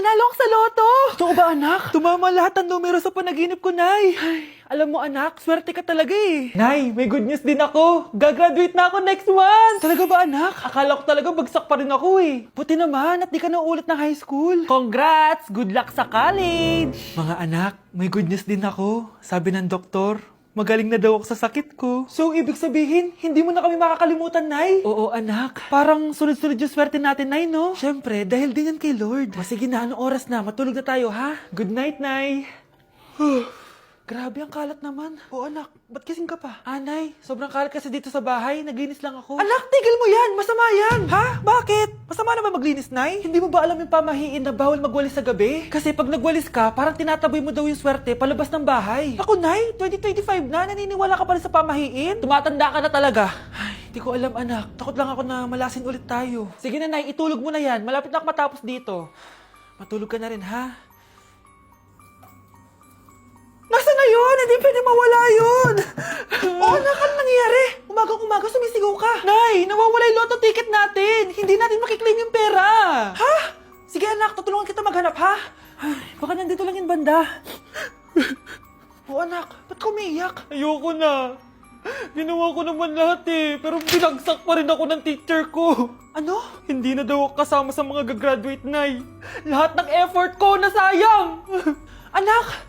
nanalo ako sa loto! Totoo ba, anak? Tumama lahat ng numero sa panaginip ko, Nay. Ay, alam mo, anak, swerte ka talaga eh. Nay, may good news din ako. Gagraduate na ako next month! Talaga ba, anak? Akala ko talaga bagsak pa rin ako eh. Buti naman at di ka na ulit ng high school. Congrats! Good luck sa college! Mga anak, may good news din ako. Sabi ng doktor, magaling na daw ako sa sakit ko. So, ibig sabihin, hindi mo na kami makakalimutan, Nay? Oo, anak. Parang sunod-sunod yung swerte natin, Nay, no? Siyempre, dahil din yan kay Lord. O sige na, anong oras na? Matulog na tayo, ha? Good night, Nay. Grabe, ang kalat naman. O anak, ba't kising ka pa? Nay, sobrang kalat kasi dito sa bahay. Naglinis lang ako. Anak, tigil mo yan! Masama yan! Ha? Bakit? Masama na ba maglinis, Nay? Hindi mo ba alam yung pamahiin na bawal magwalis sa gabi? Kasi pag nagwalis ka, parang tinataboy mo daw yung swerte palabas ng bahay. Ako, Nay, 2025 na, naniniwala ka pa rin sa pamahiin? Tumatanda ka na talaga. Ay, hindi ko alam, anak. Takot lang ako na malasin ulit tayo. Sige na, Nay, itulog mo na yan. Malapit na ako matapos dito. Matulog ka na rin, ha? Nasaan na yun? Hindi pwede mawala yun! Oo, anak, ano nangyayari? Umagang-umaga sumisigaw ka. Nay, nawawala yung lotto ticket natin. Hindi natin makiklaim yung pera. Ha? Sige anak, tutulungan kita maghanap, ha? Ay, baka nandito lang yung banda. Oo anak, ba't ka umiiyak? Ayoko na. Ginawa ko naman lahat eh, pero binagsak pa rin ako ng teacher ko. Ano? Hindi na daw ako kasama sa mga gagraduate, Nay. Lahat ng effort ko nasayang. Anak!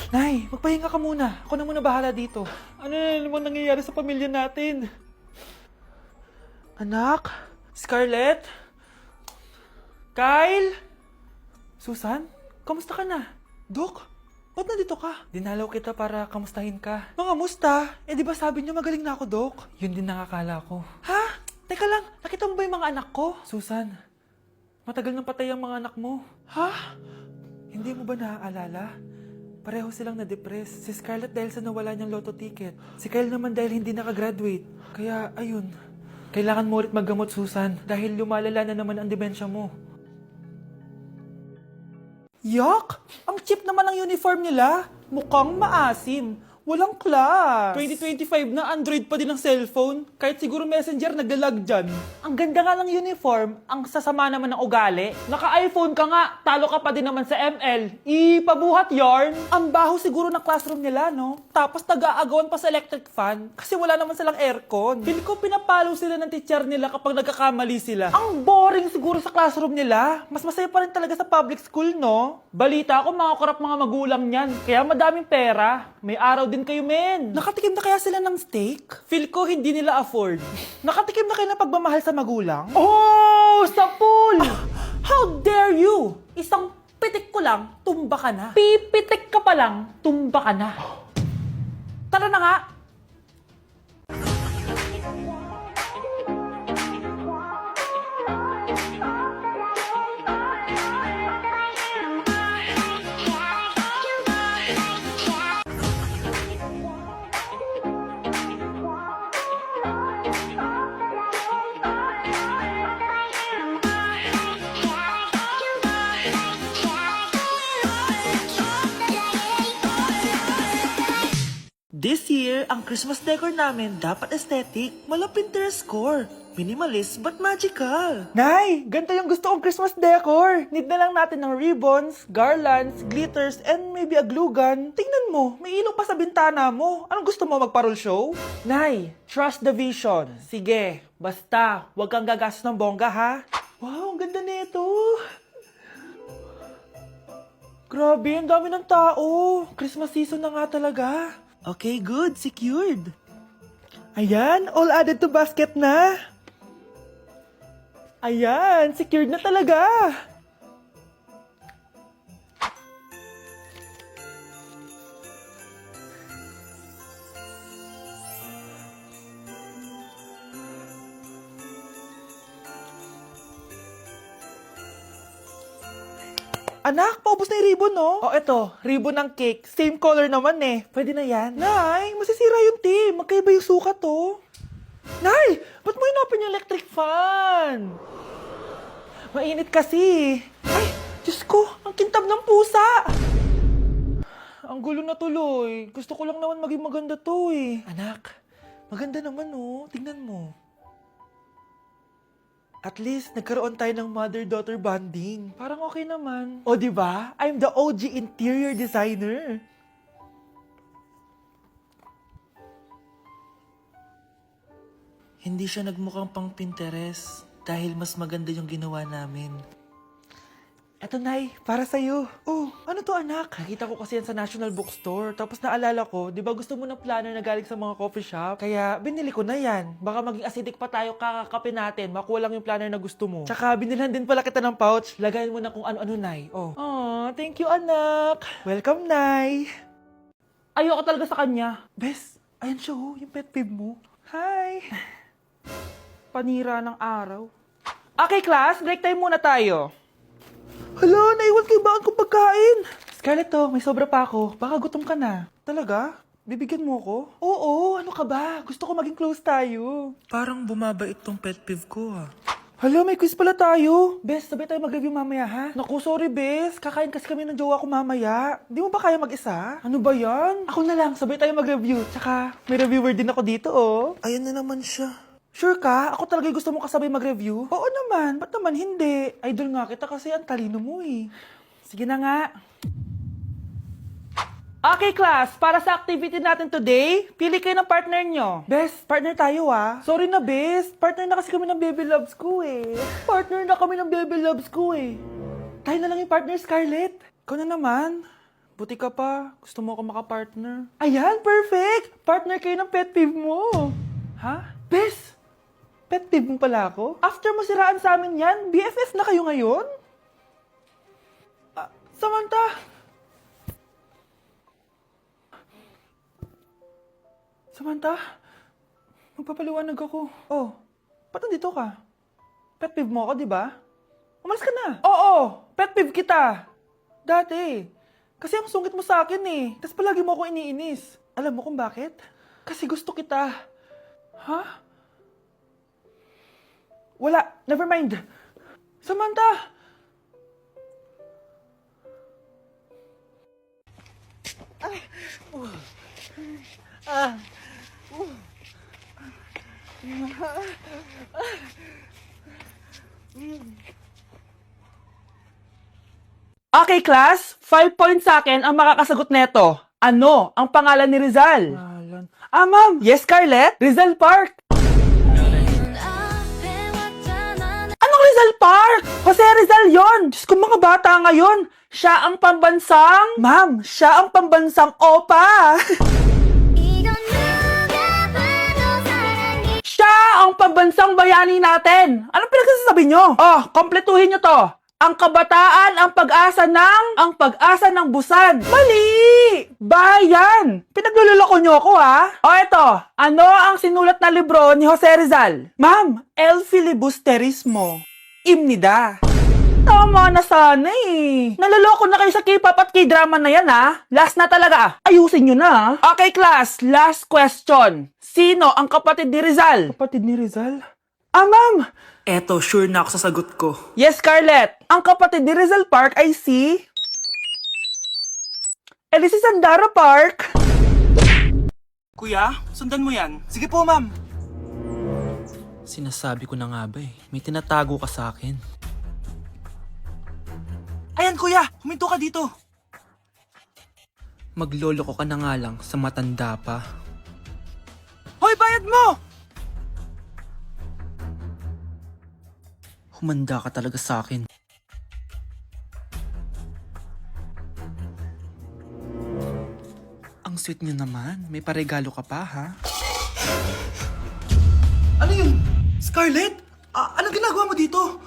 Nay, magpahinga ka muna. Ako na muna bahala dito. Ano na naman nangyayari sa pamilya natin? Anak? Scarlett? Kyle? Susan? Kamusta ka na? Dok? Ba't nandito ka? Dinalaw kita para kamustahin ka. Mga musta? Eh di ba sabi niyo magaling na ako, Dok? Yun din nakakala ko. Ha? Teka lang, nakita mo ba yung mga anak ko? Susan, matagal nang patay ang mga anak mo. Ha? Hindi mo ba naaalala? Pareho silang na-depress. Si Scarlett dahil sa nawala niyang lotto ticket. Si Kyle naman dahil hindi nakagraduate. Kaya, ayun. Kailangan mo ulit maggamot, Susan. Dahil lumalala na naman ang demensya mo. Yuck! Ang cheap naman ang uniform nila. Mukhang maasim. Walang class. 2025 na Android pa din ang cellphone. Kahit siguro Messenger naglalag dyan. Ang ganda nga ng uniform, ang sasama naman ng ugali. Naka-iPhone ka nga, talo ka pa din naman sa ML. Ipabuhat yarn. Ang baho siguro ng classroom nila, no? Tapos nag-aagawan pa sa electric fan kasi wala naman silang aircon. Feel ko pinapalo sila ng teacher nila kapag nagkakamali sila. Ang boring siguro sa classroom nila. Mas masaya pa rin talaga sa public school, no? Balita ko mga korap mga magulang niyan. Kaya madaming pera. May araw din kayo, men. Nakatikim na kaya sila ng steak? Feel ko hindi nila afford. Nakatikim na kayo ng pagmamahal sa magulang? Oh! Sa pool! How dare you! Isang pitik ko lang, tumba ka na. Pipitik ka pa lang, tumba ka na. Tara na nga! This year, ang Christmas decor namin dapat aesthetic, mala Pinterest score. Minimalist but magical. Nay, ganito yung gusto kong Christmas decor. Need na lang natin ng ribbons, garlands, glitters, and maybe a glue gun. Tingnan mo, may ilaw pa sa bintana mo. Anong gusto mo, mag-parol show? Nay, trust the vision. Sige, basta, huwag kang gagastos ng bongga, ha? Wow, ang ganda nito. Grabe, ang dami ng tao. Christmas season na nga talaga. Okay, good. Secured. Ayan, all added to basket na. Ayan, secured na talaga. Anak, paubos na yung ribbon, no? Oh, eto, ribbon ng cake. Same color naman eh. Pwede na yan. Nay, masisira yung team. Magkaiba yung sukat, oh. Nay, ba't mo inopin yung electric fan? Mainit kasi. Ay, Diyos ko, ang kintab ng pusa. Ang gulo na tuloy. Gusto ko lang naman maging maganda to eh. Anak, maganda naman, oh. Tingnan mo. At least, nagkaroon tayo ng mother-daughter bonding. Parang okay naman. O, di ba? I'm the OG interior designer. Hindi siya nagmukhang pang Pinterest dahil mas maganda yung ginawa namin. Eto, Nay, para sa'yo. Oh, ano to, anak? Nakita ko kasi yan sa National Bookstore. Tapos naalala ko, di ba gusto mo ng planner na galing sa mga coffee shop? Kaya binili ko na yan. Baka maging acidic pa tayo kakakapin natin. Makuha lang yung planner na gusto mo. Tsaka binilhan din pala kita ng pouch. Lagayan mo na kung ano-ano, Nay. Oh. Aw, thank you, anak. Welcome, Nay. Ayoko talaga sa kanya. Bes, ayan siya, oh, yung pet peeve mo. Hi. Panira ng araw. Okay, class, break time muna tayo. Hala, naiwan kay baan kong pagkain. Scarlett to, may sobra pa ako. Baka gutom ka na. Talaga? Bibigyan mo ko? Oo, ano ka ba? Gusto ko maging close tayo. Parang bumabait tong pet peeve ko ah. Hala, may quiz pala tayo. Bes, sabay tayo mag-review mamaya ha? Naku, sorry Bes. Kakain kasi kami ng jowa ko mamaya. Di mo ba kaya mag-isa? Ano ba yan? Ako na lang, sabay tayo mag-review. Tsaka, may reviewer din ako dito oh. Ayan na naman siya. Sure ka? Ako talaga gusto mo kasabay mag-review? Oo naman. Ba't naman hindi? Idol nga kita kasi ang talino mo eh. Sige na nga. Okay, class. Para sa activity natin today, pili kayo ng partner nyo. Bes, partner tayo ah. Sorry na, Bes. Partner na kasi kami ng baby loves ko eh. Partner na kami ng baby loves ko eh. Tayo na lang yung partner, Scarlett. Ikaw na naman. Buti ka pa. Gusto mo ako makapartner. Ayan, perfect! Partner kayo ng pet peeve mo. Ha? Bes! Pet peeve mo pala ako? After mo siraan sa amin yan, BFF na kayo ngayon? Samantha! Samantha? Magpapaliwanag ako. Oh, ba't nandito ka? Pet peeve mo ako, di ba? Umalis ka na. Oo, pet peeve kita. Dati. Kasi ang sungit mo sa akin eh. Tapos palagi mo ako iniinis. Alam mo kung bakit? Kasi gusto kita. Ha? Wala. Never mind. Samantha! Okay, class. 5 points sa akin ang makakasagot neto. Ano ang pangalan ni Rizal? Ma'am. Yes, Scarlett? Rizal Park. Anong Rizal Park? Jose Rizal yon. Diyos ko, mga bata ngayon. Siya ang pambansang... Ma'am, siya ang pambansang opa. Siya ang pambansang bayani natin. Anong pinagsasabi nyo? Oh, kompletuhin nyo to. Ang kabataan, ang pag-asa ng busan. Mali! Bayan! Pinagluloko nyo ako, ha? O eto, ano ang sinulat na libro ni Jose Rizal? Ma'am, El Filibusterismo. Imnida. Tama na sana eh. Naloloko na kayo sa K-pop at K-drama na yan, ha? Last na talaga. Ayusin nyo na, ha? Okay, class. Last question. Sino ang kapatid ni Rizal? Kapatid ni Rizal? Ma'am! Eto, sure na ako sa sagot ko. Yes, Scarlett. Ang kapatid ni Rizal Park ay si... si Sandara Park. Kuya, sundan mo yan. Sige po, ma'am. Sinasabi ko na nga ba eh. May tinatago ka sa akin. Ayan, kuya. Huminto ka dito. Magloloko ka na nga lang sa matanda pa. Hoy, bayad mo! Humanda ka talaga sa akin. Ang sweet niyo naman. May paregalo ka pa, ha? Ano yun? Scarlett? Anong ginagawa mo dito?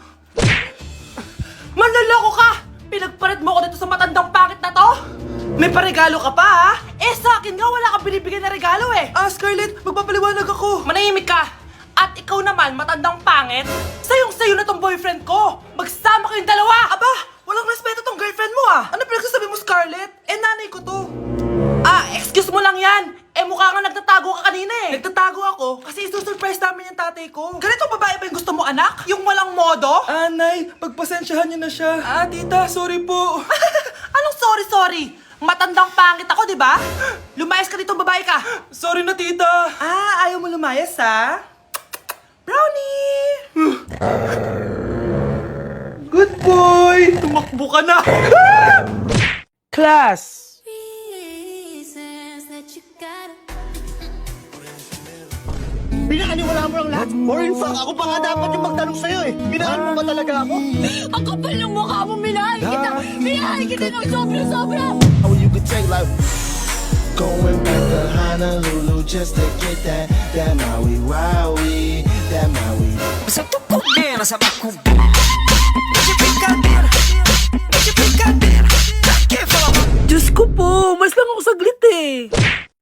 Manloloko ka! Pinagpalit mo ako dito sa matandang pangit na to? May paregalo ka pa, ha? Sa akin nga, wala kang binibigyan na regalo eh. Scarlett, magpapaliwanag ako. Manahimik ka! At ikaw naman, matandang pangit, sayong-sayo na tong boyfriend ko! Magsama kayong dalawa! Aba, walang respeto tong girlfriend mo ah. Ano pinagsasabi mo, Scarlett? Nanay ko to. Excuse mo lang yan! Mukha nga nagtatago ka kanina eh! Nagtatago ako kasi isusurprise namin yung tatay ko. Ganitong babae ba yung gusto mo, anak? Yung walang modo? Nay, pagpasensyahan niyo na siya. Tita, sorry po. Anong sorry? Matandang pangit ako, di ba? Lumayas ka dito, babae ka! Sorry na, tita. Ayaw mo lumayas, ha? Brownie! Good boy! Tumakbo ka na! Class! reasons that you gotta Pinakaniwala mo lang lahat. Or in fact, ako pa nga dapat yung magtanong sa'yo eh. Minahal mo ba talaga ako? Ang kapal ng mukha mo, minahal kita! Minahal kita ng sobra-sobra! How you could take like going back to Honolulu just to get that Maui Wowie, that Maui. Sa tukok na sa bakong